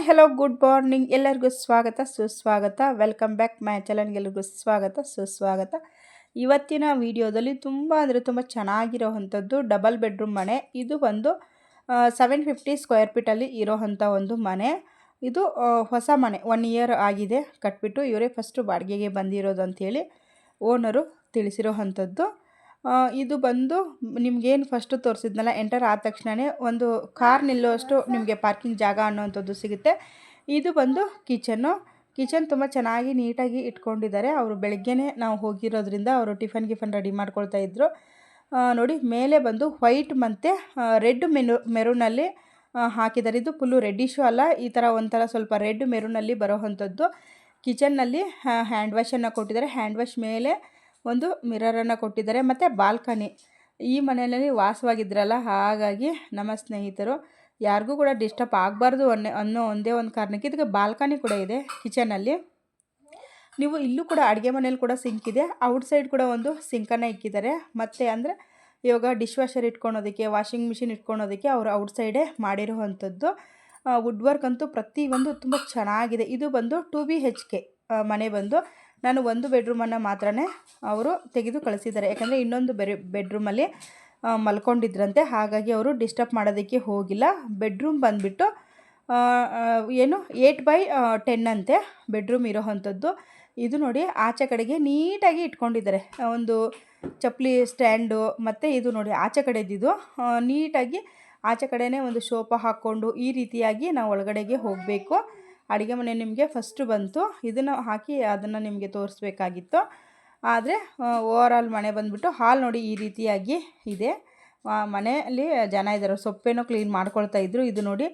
Hello good morning ಎಲ್ಲರಿಗೂ ಸ್ವಾಗತ ಸುಸ್ವಾಗತ. ವೆಲ್ಕಮ್ ಬ್ಯಾಕ್ ಮೈ ಚಾನಲ್ಗೆ ಎಲ್ಲರಿಗೂ ಸ್ವಾಗತ ಸುಸ್ವಾಗತ. ಇವತ್ತಿನ ವಿಡಿಯೋದಲ್ಲಿ ತುಂಬ ಚೆನ್ನಾಗಿರೋವಂಥದ್ದು ಡಬಲ್ ಬೆಡ್ರೂಮ್ ಮನೆ. ಇದು ಒಂದು 750 ಸ್ಕ್ವೇರ್ ಫೀಟಲ್ಲಿ ಇರೋವಂಥ ಒಂದು ಮನೆ. ಇದು ಹೊಸ ಮನೆ, 1 ಇಯರ್ ಆಗಿದೆ ಕಟ್ಬಿಟ್ಟು. ಇವರೇ ಫಸ್ಟು ಬಾಡಿಗೆಗೆ ಬಂದಿರೋದು ಅಂಥೇಳಿ ಓನರು ತಿಳಿಸಿರೋವಂಥದ್ದು. ಇದು ಬಂದು ನಿಮಗೇನು ಫಸ್ಟು ತೋರಿಸಿದ್ನಲ್ಲ, ಎಂಟರ್ ಆದ ತಕ್ಷಣವೇ ಒಂದು ಕಾರ್ ನಿಲ್ಲುವಷ್ಟು ನಿಮಗೆ ಪಾರ್ಕಿಂಗ್ ಜಾಗ ಅನ್ನೋವಂಥದ್ದು ಸಿಗುತ್ತೆ. ಇದು ಬಂದು ಕಿಚನ್ ತುಂಬ ಚೆನ್ನಾಗಿ ನೀಟಾಗಿ ಇಟ್ಕೊಂಡಿದ್ದಾರೆ. ಅವರು ಬೆಳಗ್ಗೆನೇ ನಾವು ಹೋಗಿರೋದ್ರಿಂದ ಅವರು ಟಿಫನ್ ರೆಡಿ ಮಾಡ್ಕೊಳ್ತಾ ಇದ್ರು. ನೋಡಿ, ಮೇಲೆ ಬಂದು ವೈಟ್ ಮತ್ತು ರೆಡ್ ಮೆರೂನಲ್ಲಿ ಹಾಕಿದ್ದಾರೆ. ಇದು ಫುಲ್ಲು ರೆಡ್ಡಿಶು ಅಲ್ಲ, ಈ ಥರ ಒಂಥರ ಸ್ವಲ್ಪ ರೆಡ್ ಮೆರೂನಲ್ಲಿ ಬರೋವಂಥದ್ದು. ಕಿಚನ್ನಲ್ಲಿ ಹ್ಯಾಂಡ್ ವಾಶನ್ನು ಕೊಟ್ಟಿದ್ದಾರೆ. ಹ್ಯಾಂಡ್ ವಾಶ್ ಮೇಲೆ ಒಂದು ಮಿರರನ್ನು ಕೊಟ್ಟಿದ್ದಾರೆ ಮತ್ತು ಬಾಲ್ಕನಿ. ಈ ಮನೆಯಲ್ಲಿ ವಾಸವಾಗಿದ್ರಲ್ಲ, ಹಾಗಾಗಿ ನಮ್ಮ ಸ್ನೇಹಿತರು ಯಾರಿಗೂ ಕೂಡ ಡಿಸ್ಟರ್ಬ್ ಆಗಬಾರ್ದು ಅನ್ನೋ ಒಂದೇ ಒಂದು ಕಾರಣಕ್ಕೆ ಇದಕ್ಕೆ ಬಾಲ್ಕನಿ ಕೂಡ ಇದೆ ಕಿಚನಲ್ಲಿ. ನೀವು ಇಲ್ಲೂ ಕೂಡ ಅಡುಗೆ ಮನೇಲಿ ಕೂಡ ಸಿಂಕ್ ಇದೆ. ಔಟ್ಸೈಡ್ ಕೂಡ ಒಂದು ಸಿಂಕನ್ನು ಇಕ್ಕಿದ್ದಾರೆ. ಮತ್ತು ಅಂದರೆ ಇವಾಗ ಡಿಶ್ ವಾಷರ್ ಇಟ್ಕೊಳೋದಕ್ಕೆ, ವಾಷಿಂಗ್ ಮಿಷಿನ್ ಇಟ್ಕೊಳೋದಕ್ಕೆ ಅವರು ಔಟ್ಸೈಡೇ ಮಾಡಿರುವಂಥದ್ದು. ವುಡ್ ವರ್ಕ್ ಅಂತೂ ಪ್ರತಿಯೊಂದು ತುಂಬ ಚೆನ್ನಾಗಿದೆ. ಇದು ಬಂದು 2 BHK ಮನೆ ಬಂದು ನಾನು 1 ಬೆಡ್ರೂಮನ್ನು ಮಾತ್ರ ಅವರು ತೆಗೆದು ಕಳಿಸಿದ್ದಾರೆ. ಯಾಕಂದರೆ ಇನ್ನೊಂದು ಬೆಡ್ರೂಮಲ್ಲಿ ಮಲ್ಕೊಂಡಿದ್ರಂತೆ, ಹಾಗಾಗಿ ಅವರು ಡಿಸ್ಟರ್ಬ್ ಮಾಡೋದಕ್ಕೆ ಹೋಗಿಲ್ಲ. ಬೆಡ್ರೂಮ್ ಬಂದುಬಿಟ್ಟು ಏನು 8x10 ಅಂತೆ ಬೆಡ್ರೂಮ್ ಇರೋವಂಥದ್ದು. ಇದು ನೋಡಿ, ಆಚೆ ಕಡೆಗೆ ನೀಟಾಗಿ ಇಟ್ಕೊಂಡಿದ್ದಾರೆ. ಒಂದು ಚಪ್ಪಲಿ ಸ್ಟ್ಯಾಂಡು ಮತ್ತು ಇದು ನೋಡಿ ಆಚೆ ಕಡೆದಿದ್ದು ನೀಟಾಗಿ ಆಚೆ ಕಡೆಯೇ ಒಂದು ಸೋಫಾ ಹಾಕ್ಕೊಂಡು ಈ ರೀತಿಯಾಗಿ ನಾವು ಒಳಗಡೆಗೆ ಹೋಗಬೇಕು. ಅಡುಗೆ ಮನೆ ನಿಮಗೆ ಫಸ್ಟು ಬಂತು, ಇದನ್ನು ಹಾಕಿ ಅದನ್ನು ನಿಮಗೆ ತೋರಿಸ್ಬೇಕಾಗಿತ್ತು. ಆದರೆ ಓವರಾಲ್ ಮನೆ ಬಂದುಬಿಟ್ಟು ಹಾಲ್ ನೋಡಿ ಈ ರೀತಿಯಾಗಿ ಇದೆ. ಮನೆಯಲ್ಲಿ ಜನ ಇದ್ದಾರೆ, ಸೊಪ್ಪೇನೋ ಕ್ಲೀನ್ ಮಾಡ್ಕೊಳ್ತಾ ಇದ್ರು. ಇದು ನೋಡಿ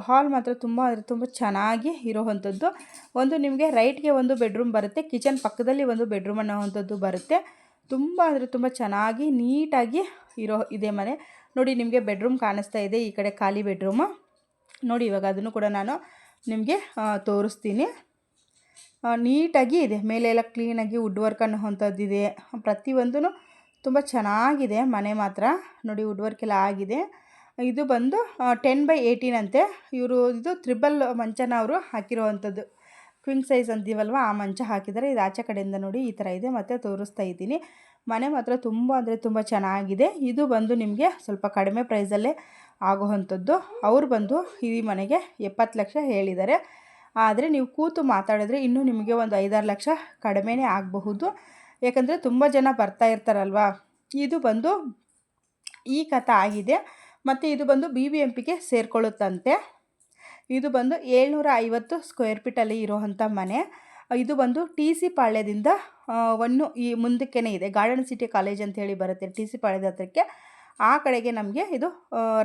ಹಾಲ್ ಮಾತ್ರ ತುಂಬ ಚೆನ್ನಾಗಿ ಇರೋವಂಥದ್ದು. ಒಂದು ನಿಮಗೆ ರೈಟ್ಗೆ ಒಂದು ಬೆಡ್ರೂಮ್ ಬರುತ್ತೆ, ಕಿಚನ್ ಪಕ್ಕದಲ್ಲಿ ಒಂದು ಬೆಡ್ರೂಮ್ ಅನ್ನೋವಂಥದ್ದು ಬರುತ್ತೆ. ತುಂಬ ಚೆನ್ನಾಗಿ ನೀಟಾಗಿ ಇದೆ ಮನೆ. ನೋಡಿ, ನಿಮಗೆ ಬೆಡ್ರೂಮ್ ಕಾಣಿಸ್ತಾ ಇದೆ, ಈ ಕಡೆ ಖಾಲಿ ಬೆಡ್ರೂಮು ನೋಡಿ. ಇವಾಗ ಅದನ್ನು ಕೂಡ ನಾನು ನಿಮಗೆ ತೋರಿಸ್ತೀನಿ. ನೀಟಾಗಿ ಇದೆ, ಮೇಲೆ ಎಲ್ಲ ಕ್ಲೀನಾಗಿ ವುಡ್ ವರ್ಕ್ ಅನ್ನೋವಂಥದ್ದಿದೆ. ಪ್ರತಿಯೊಂದೂ ತುಂಬ ಚೆನ್ನಾಗಿದೆ ಮನೆ ಮಾತ್ರ. ನೋಡಿ, ವುಡ್ ವರ್ಕ್ ಎಲ್ಲ ಆಗಿದೆ. ಇದು ಬಂದು 10x18 ಅಂತೆ. ಇದು ತ್ರಿಬಲ್ ಮಂಚನ ಅವರು ಹಾಕಿರೋವಂಥದ್ದು. ಕ್ವಿಂಗ್ ಸೈಜ್ ಅಂತೀವಲ್ವ, ಆ ಮಂಚ ಹಾಕಿದ್ದಾರೆ. ಇದು ಆಚೆ ಕಡೆಯಿಂದ ನೋಡಿ ಈ ಥರ ಇದೆ. ಮತ್ತು ತೋರಿಸ್ತಾ ಇದ್ದೀನಿ. ಮನೆ ಮಾತ್ರ ತುಂಬ ಚೆನ್ನಾಗಿದೆ. ಇದು ಬಂದು ನಿಮಗೆ ಸ್ವಲ್ಪ ಕಡಿಮೆ ಪ್ರೈಸಲ್ಲೇ ಆಗೋವಂಥದ್ದು. ಅವ್ರು ಬಂದು ಈ ಮನೆಗೆ 70 ಲಕ್ಷ ಹೇಳಿದ್ದಾರೆ. ಆದರೆ ನೀವು ಕೂತು ಮಾತಾಡಿದ್ರೆ ಇನ್ನೂ ನಿಮಗೆ ಒಂದು 5-6 ಲಕ್ಷ ಕಡಿಮೆನೇ ಆಗಬಹುದು. ಯಾಕಂದರೆ ತುಂಬ ಜನ ಬರ್ತಾ ಇರ್ತಾರಲ್ವ. ಇದು ಬಂದು ಈ ಕಥೆ ಆಗಿದೆ. ಮತ್ತು ಇದು ಬಂದು BBMPಗೆ ಸೇರಿಕೊಳ್ಳುತ್ತಂತೆ. ಇದು ಬಂದು 750 ಸ್ಕ್ವೇರ್ ಫೀಟಲ್ಲಿ ಇರೋವಂಥ ಮನೆ. ಇದು ಬಂದು TC ಪಾಳ್ಯದಿಂದ ಈ ಮುಂದಕ್ಕೇ ಇದೆ. ಗಾರ್ಡನ್ ಸಿಟಿ ಕಾಲೇಜ್ ಅಂತೇಳಿ ಬರುತ್ತೆ TC ಪಾಳ್ಯದ ಹತ್ರಕ್ಕೆ. ಆ ಕಡೆಗೆ ನಮಗೆ ಇದು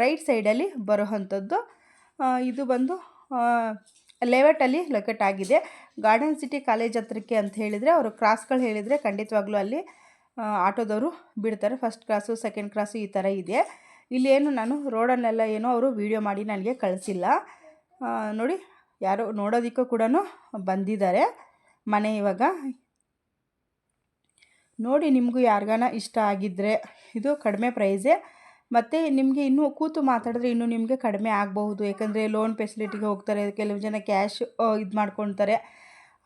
ರೈಟ್ ಸೈಡಲ್ಲಿ ಬರೋವಂಥದ್ದು. ಇದು ಬಂದು ಲೇಔಟಲ್ಲಿ ಲೊಕೇಟ್ ಆಗಿದೆ. ಗಾರ್ಡನ್ ಸಿಟಿ ಕಾಲೇಜ್ ಹತ್ರಕ್ಕೆ ಅಂತ ಹೇಳಿದರೆ ಅವರು ಕ್ರಾಸ್ಗಳು ಹೇಳಿದರೆ ಖಂಡಿತವಾಗ್ಲೂ ಅಲ್ಲಿ ಆಟೋದವರು ಬಿಡ್ತಾರೆ. ಫಸ್ಟ್ ಕ್ರಾಸು, ಸೆಕೆಂಡ್ ಕ್ರಾಸು ಈ ಥರ ಇದೆ. ಇಲ್ಲೇನು ನಾನು ರೋಡನ್ನೆಲ್ಲ ಏನೋ ಅವರು ವೀಡಿಯೋ ಮಾಡಿ ನನಗೆ ಕಳಿಸಿಲ್ಲ. ನೋಡಿ, ಯಾರೋ ನೋಡೋದಕ್ಕೂ ಕೂಡ ಬಂದಿದ್ದಾರೆ ಮನೆ. ಇವಾಗ ನೋಡಿ, ನಿಮಗೂ ಯಾರಿಗಾನ ಇಷ್ಟ ಆಗಿದ್ದರೆ ಇದು ಕಡಿಮೆ ಪ್ರೈಸೇ. ಮತ್ತು ನಿಮಗೆ ಇನ್ನೂ ಕೂತು ಮಾತಾಡಿದ್ರೆ ಇನ್ನೂ ನಿಮಗೆ ಕಡಿಮೆ ಆಗಬಹುದು. ಯಾಕಂದರೆ ಲೋನ್ ಫೆಸಿಲಿಟಿಗೆ ಹೋಗ್ತಾರೆ, ಕೆಲವು ಜನ ಕ್ಯಾಶ್ ಇದು ಮಾಡ್ಕೊಳ್ತಾರೆ.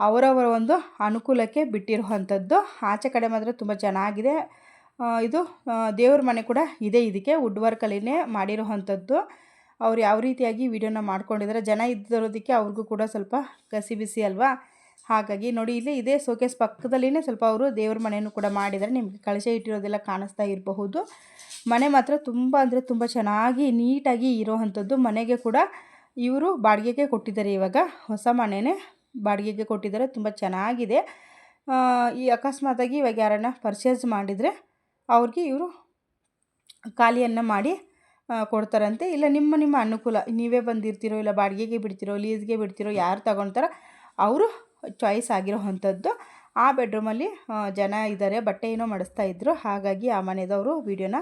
ಅವರವರ ಒಂದು ಅನುಕೂಲಕ್ಕೆ ಬಿಟ್ಟಿರುವಂಥದ್ದು. ಆಚೆ ಕಡೆ ಮಾತ್ರ ತುಂಬ ಚೆನ್ನಾಗಿದೆ. ಇದು ದೇವ್ರ ಮನೆ ಕೂಡ ಇದೆ. ಇದಕ್ಕೆ ವುಡ್ ವರ್ಕಲ್ಲಿನೇ ಮಾಡಿರುವಂಥದ್ದು. ಅವ್ರು ಯಾವ ರೀತಿಯಾಗಿ ವಿಡಿಯೋನ ಮಾಡ್ಕೊಂಡಿದ್ದಾರೆ, ಜನ ಇದ್ದರೋದಕ್ಕೆ ಅವ್ರಿಗೂ ಕೂಡ ಸ್ವಲ್ಪ ಕಸಿ ಬಿಸಿ ಅಲ್ವಾ. ಹಾಗಾಗಿ ನೋಡಿ, ಇಲ್ಲಿ ಇದೇ ಶೋಕೇಸ್ ಪಕ್ಕದಲ್ಲಿನೇ ಸ್ವಲ್ಪ ಅವರು ದೇವ್ರ ಮನೆಯೂ ಕೂಡ ಮಾಡಿದ್ದಾರೆ. ನಿಮಗೆ ಕಳಶ ಇಟ್ಟಿರೋದೆಲ್ಲ ಕಾಣಿಸ್ತಾ ಇರಬಹುದು. ಮನೆ ಮಾತ್ರ ತುಂಬ ಚೆನ್ನಾಗಿ ನೀಟಾಗಿ ಇರೋವಂಥದ್ದು. ಮನೆಗೆ ಕೂಡ ಇವರು ಬಾಡಿಗೆಗೆ ಕೊಟ್ಟಿದ್ದಾರೆ. ಇವಾಗ ಹೊಸ ಮನೆಯೇ ಬಾಡಿಗೆಗೆ ಕೊಟ್ಟಿದ್ದಾರೆ. ತುಂಬ ಚೆನ್ನಾಗಿದೆ. ಈ ಅಕಸ್ಮಾತಾಗಿ ಇವಾಗ ಯಾರನ್ನ ಪರ್ಚೇಸ್ ಮಾಡಿದರೆ ಅವ್ರಿಗೆ ಇವರು ಖಾಲಿಯನ್ನು ಮಾಡಿ ಕೊಡ್ತಾರಂತೆ. ಇಲ್ಲ ನಿಮ್ಮ ಅನುಕೂಲ, ನೀವೇ ಬಂದಿರ್ತೀರೋ, ಇಲ್ಲ ಬಾಡಿಗೆಗೆ ಬಿಡ್ತಿರೋ, ಲೀಸ್ಗೆ ಬಿಡ್ತಿರೋ, ಯಾರು ತಗೊಳ್ತಾರೋ ಅವರು ಚಾಯ್ಸ್ ಆಗಿರೋವಂಥದ್ದು. ಆ ಬೆಡ್ರೂಮಲ್ಲಿ ಜನ ಇದ್ದಾರೆ, ಬಟ್ಟೆ ಏನೋ ಮಾಡಿಸ್ತಾ ಇದ್ದರು. ಹಾಗಾಗಿ ಆ ಮನೆಯದವರು ವೀಡಿಯೋನ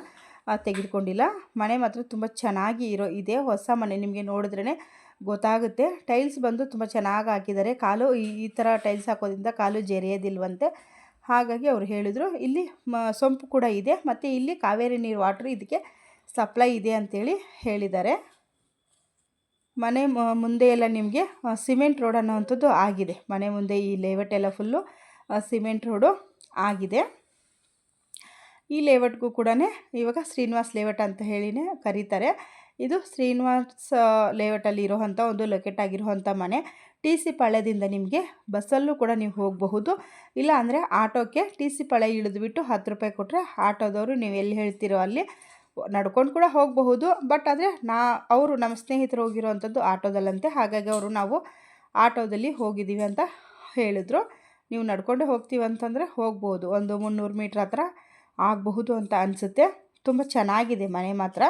ತೆಗೆದುಕೊಂಡಿಲ್ಲ. ಮನೆ ಮಾತ್ರ ತುಂಬ ಚೆನ್ನಾಗಿ ಇದೆ. ಹೊಸ ಮನೆ, ನಿಮಗೆ ನೋಡಿದ್ರೇ ಗೊತ್ತಾಗುತ್ತೆ. ಟೈಲ್ಸ್ ಬಂದು ತುಂಬ ಚೆನ್ನಾಗಿ ಹಾಕಿದ್ದಾರೆ. ಕಾಲು ಈ ಥರ ಟೈಲ್ಸ್ ಹಾಕೋದ್ರಿಂದ ಕಾಲು ಜರಿಯೋದಿಲ್ವಂತೆ. ಹಾಗಾಗಿ ಅವರು ಹೇಳಿದರು. ಇಲ್ಲಿ ಸೊಂಪು ಕೂಡ ಇದೆ. ಮತ್ತು ಇಲ್ಲಿ ಕಾವೇರಿ ನೀರು ವಾಟ್ರ್ ಇದಕ್ಕೆ ಸಪ್ಲೈ ಇದೆ ಅಂಥೇಳಿ ಹೇಳಿದ್ದಾರೆ. ಮನೆ ಮುಂದೆ ಎಲ್ಲ ನಿಮಗೆ ಸಿಮೆಂಟ್ ರೋಡ್ ಅನ್ನೋವಂಥದ್ದು ಆಗಿದೆ. ಮನೆ ಮುಂದೆ ಈ ಲೇಔಟ್ ಎಲ್ಲ ಫುಲ್ಲು ಸಿಮೆಂಟ್ ರೋಡು ಆಗಿದೆ. ಈ ಲೇಔಟ್ಗೂ ಕೂಡ ಇವಾಗ ಶ್ರೀನಿವಾಸ್ ಲೇಔಟ್ ಅಂತ ಹೇಳಿನೇ ಕರೀತಾರೆ. ಇದು ಶ್ರೀನಿವಾಸ್ ಲೇಔಟಲ್ಲಿ ಇರೋವಂಥ ಒಂದು ಲೊಕೇಟ್ ಆಗಿರುವಂಥ ಮನೆ. ಟಿ ಸಿ ಪಾಳ್ಯದಿಂದ ನಿಮಗೆ ಬಸ್ಸಲ್ಲೂ ಕೂಡ ನೀವು ಹೋಗಬಹುದು. ಇಲ್ಲ ಅಂದರೆ ಆಟೋಕ್ಕೆ ಟಿ ಸಿ ಪಾಳ್ಯ ಇಳಿದ್ಬಿಟ್ಟು 10 ರೂಪಾಯಿ ಕೊಟ್ಟರೆ ಆಟೋದವರು ನೀವು ಎಲ್ಲಿ ಹೇಳ್ತೀರೋ ಅಲ್ಲಿ ನಡ್ಕೊಂಡು ಕೂಡ ಹೋಗಬಹುದು. ಬಟ್ ಆದರೆ ಅವರು ನಮ್ಮ ಸ್ನೇಹಿತರು ಹೋಗಿರೋವಂಥದ್ದು ಆಟೋದಲ್ಲಂತೆ. ಹಾಗಾಗಿ ಅವರು ನಾವು ಆಟೋದಲ್ಲಿ ಹೋಗಿದ್ದೀವಿ ಅಂತ ಹೇಳಿದ್ರು. ನೀವು ನಡ್ಕೊಂಡೇ ಹೋಗ್ತೀವಿ ಅಂತಂದರೆ ಹೋಗ್ಬೋದು. ಒಂದು 300 ಮೀಟ್ರ್ ಹತ್ರ ಆಗಬಹುದು ಅಂತ ಅನಿಸುತ್ತೆ. ತುಂಬ ಚೆನ್ನಾಗಿದೆ ಮನೆ ಮಾತ್ರ.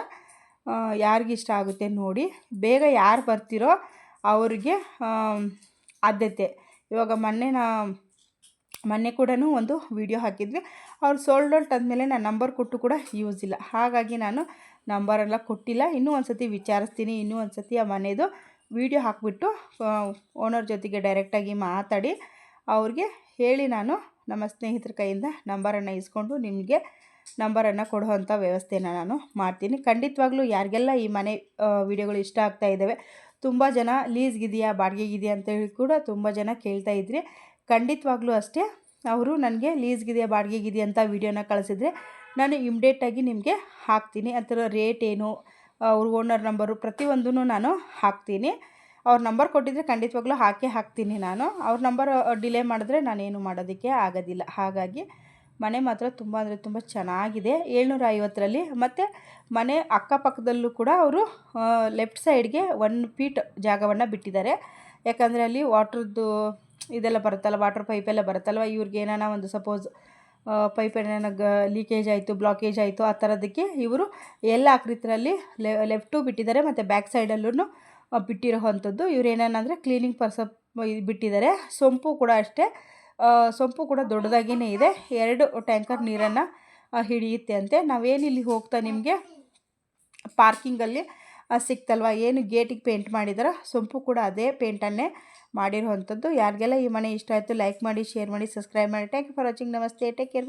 ಯಾರಿಗಿಷ್ಟ ಆಗುತ್ತೆ ನೋಡಿ. ಬೇಗ ಯಾರು ಬರ್ತಿರೋ ಅವ್ರಿಗೆ ಆದ್ಯತೆ. ಇವಾಗ ಮೊನ್ನೆ ಕೂಡ ಒಂದು ವಿಡಿಯೋ ಹಾಕಿದ್ವಿ. ಅವ್ರು ಸೋಲ್ಡ್ ಔಟ್ ಆದಮೇಲೆ ನಾನು ನಂಬರ್ ಕೊಟ್ಟು ಕೂಡ ಯೂಸ್ ಇಲ್ಲ. ಹಾಗಾಗಿ ನಾನು ನಂಬರೆಲ್ಲ ಕೊಟ್ಟಿಲ್ಲ. ಇನ್ನೂ ಒಂದು ಸತಿ ವಿಚಾರಿಸ್ತೀನಿ. ಇನ್ನೂ ಒಂದು ಸತಿ ಆ ಮನೆಯದು ವಿಡಿಯೋ ಹಾಕಿಬಿಟ್ಟು ಓನರ್ ಜೊತೆಗೆ ಡೈರೆಕ್ಟಾಗಿ ಮಾತಾಡಿ ಅವ್ರಿಗೆ ಹೇಳಿ ನಾನು ನಮ್ಮ ಸ್ನೇಹಿತರ ಕೈಯಿಂದ ನಂಬರನ್ನು ಇಸ್ಕೊಂಡು ನಿಮಗೆ ನಂಬರನ್ನು ಕೊಡುವಂಥ ವ್ಯವಸ್ಥೆನ ನಾನು ಮಾಡ್ತೀನಿ. ಖಂಡಿತವಾಗ್ಲೂ ಯಾರಿಗೆಲ್ಲ ಈ ಮನೆ ವಿಡಿಯೋಗಳು ಇಷ್ಟ ಆಗ್ತಾ ಇದ್ದಾವೆ, ತುಂಬ ಜನ ಲೀಸ್ಗಿದೆಯಾ ಬಾಡಿಗೆಗಿದೆಯಾ ಅಂತೇಳಿ ಕೂಡ ತುಂಬ ಜನ ಕೇಳ್ತಾಯಿದ್ರಿ. ಖಂಡಿತವಾಗ್ಲೂ ಅಷ್ಟೇ, ಅವರು ನನಗೆ ಲೀಸ್ಗಿದೆಯಾ ಬಾಡಿಗೆಗಿದೆಯಾ ಅಂತ ವಿಡಿಯೋನ ಕಳಿಸಿದ್ರೆ ನಾನು ಇಮ್ಡಿಯೇಟಾಗಿ ನಿಮಗೆ ಹಾಕ್ತೀನಿ. ಅದರ ರೇಟ್ ಏನು, ಅವ್ರ ಓನರ್ ನಂಬರು ಪ್ರತಿಯೊಂದೂ ನಾನು ಹಾಕ್ತೀನಿ. ಅವ್ರ ನಂಬರ್ ಕೊಟ್ಟಿದ್ದರೆ ಖಂಡಿತವಾಗ್ಲೂ ಹಾಕ್ತೀನಿ ನಾನು. ಅವ್ರ ನಂಬರ್ ಡಿಲೇ ಮಾಡಿದ್ರೆ ನಾನೇನು ಮಾಡೋದಕ್ಕೆ ಆಗೋದಿಲ್ಲ. ಹಾಗಾಗಿ ಮನೆ ಮಾತ್ರ ತುಂಬ ಅಂದರೆ ತುಂಬ ಚೆನ್ನಾಗಿದೆ. 750ರಲ್ಲಿ. ಮತ್ತು ಮನೆ ಅಕ್ಕಪಕ್ಕದಲ್ಲೂ ಕೂಡ ಅವರು ಲೆಫ್ಟ್ ಸೈಡ್ಗೆ 1 ಫೀಟ್ ಜಾಗವನ್ನು ಬಿಟ್ಟಿದ್ದಾರೆ. ಯಾಕಂದರೆ ಅಲ್ಲಿ ವಾಟ್ರದ್ದು ಇದೆಲ್ಲ ಬರುತ್ತಲ್ಲ, ವಾಟರ್ ಪೈಪೆಲ್ಲ ಬರುತ್ತಲ್ವ, ಇವ್ರಿಗೆ ಏನಾನ ಒಂದು ಸಪೋಸ್ ಪೈಪ್ ಏನಾನ ಲೀಕೇಜ್ ಆಯಿತು, ಬ್ಲಾಕೇಜ್ ಆಯಿತು, ಆ ಥರದಕ್ಕೆ ಇವರು ಎಲ್ಲ ಆಕೃತಿಯಲ್ಲಿ ಲೆಫ್ಟು ಬಿಟ್ಟಿದ್ದಾರೆ. ಮತ್ತು ಬ್ಯಾಕ್ ಸೈಡಲ್ಲೂ ಬಿಟ್ಟಿರೋವಂಥದ್ದು. ಇವ್ರು ಏನೇನಂದರೆ ಕ್ಲೀನಿಂಗ್ ಬಿಟ್ಟಿದ್ದಾರೆ. ಸೊಂಪು ಕೂಡ ಅಷ್ಟೇ. ಸೊಂಪು ಕೂಡ ದೊಡ್ಡದಾಗಿಯೇ ಇದೆ. 2 ಟ್ಯಾಂಕರ್ ನೀರನ್ನು ಹಿಡಿಯುತ್ತೆ ಅಂತೆ. ನಾವೇನಿಲ್ಲಿ ಹೋಗ್ತಾ ನಿಮಗೆ ಪಾರ್ಕಿಂಗಲ್ಲಿ ಸಿಕ್ತಲ್ವ, ಏನು ಗೇಟಿಗೆ ಪೇಂಟ್ ಮಾಡಿದಾರೋ ಸೊಂಪು ಕೂಡ ಅದೇ ಪೇಂಟನ್ನೇ ಮಾಡಿರುವಂಥದ್ದು. ಯಾರಿಗೆಲ್ಲ ಈ ಮನೆ ಇಷ್ಟ ಆಯಿತು ಲೈಕ್ ಮಾಡಿ, ಶೇರ್ ಮಾಡಿ, ಸಬ್ಸ್ಕ್ರೈಬ್ ಮಾಡಿ. Thank you for watching. ನಮಸ್ತೆ. Take care.